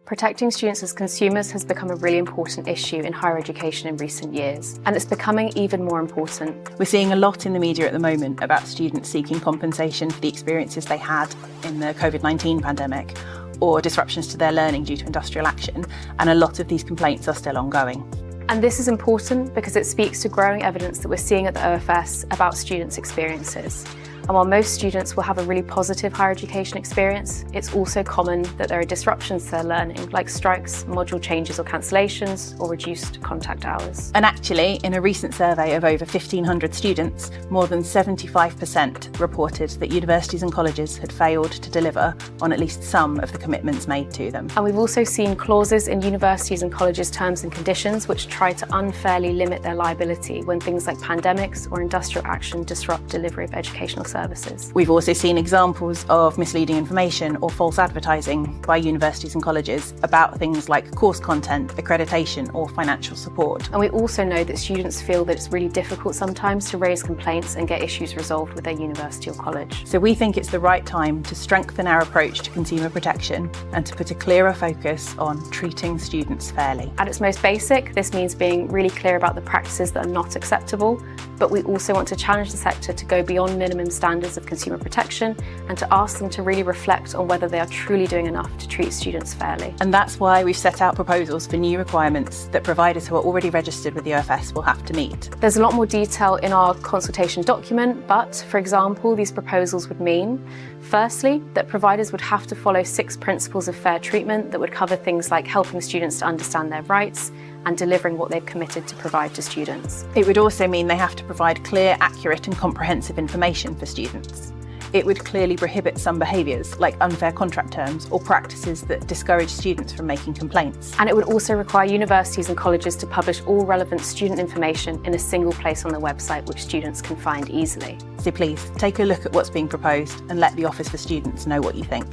Protecting students as consumers has become a really important issue in higher education in recent years, and it's becoming even more important. We're seeing a lot in the media at the moment about students seeking compensation for the experiences they had in the COVID-19 pandemic or disruptions to their learning due to industrial action, and a lot of these complaints are still ongoing. And this is important because it speaks to growing evidence that we're seeing at the OFS about students' experiences. And while most students will have a really positive higher education experience, it's also common that there are disruptions to their learning, like strikes, module changes or cancellations, or reduced contact hours. And actually, in a recent survey of over 1,500 students, more than 75% reported that universities and colleges had failed to deliver on at least some of the commitments made to them. And we've also seen clauses in universities and colleges' terms and conditions which try to unfairly limit their liability when things like pandemics or industrial action disrupt delivery of educational services. We've also seen examples of misleading information or false advertising by universities and colleges about things like course content, accreditation or financial support. And we also know that students feel that it's really difficult sometimes to raise complaints and get issues resolved with their university or college. So we think it's the right time to strengthen our approach to consumer protection and to put a clearer focus on treating students fairly. At its most basic, this means being really clear about the practices that are not acceptable, but we also want to challenge the sector to go beyond minimum standards of consumer protection and to ask them to really reflect on whether they are truly doing enough to treat students fairly. And that's why we've set out proposals for new requirements that providers who are already registered with the OFS will have to meet. There's a lot more detail in our consultation document, but for example, these proposals would mean, firstly, that providers would have to follow 6 principles of fair treatment that would cover things like helping students to understand their rights and delivering what they've committed to provide to students. It would also mean they have to provide clear, accurate and comprehensive information for students. It would clearly prohibit some behaviours like unfair contract terms or practices that discourage students from making complaints. And it would also require universities and colleges to publish all relevant student information in a single place on their website which students can find easily. So please, take a look at what's being proposed and let the Office for Students know what you think.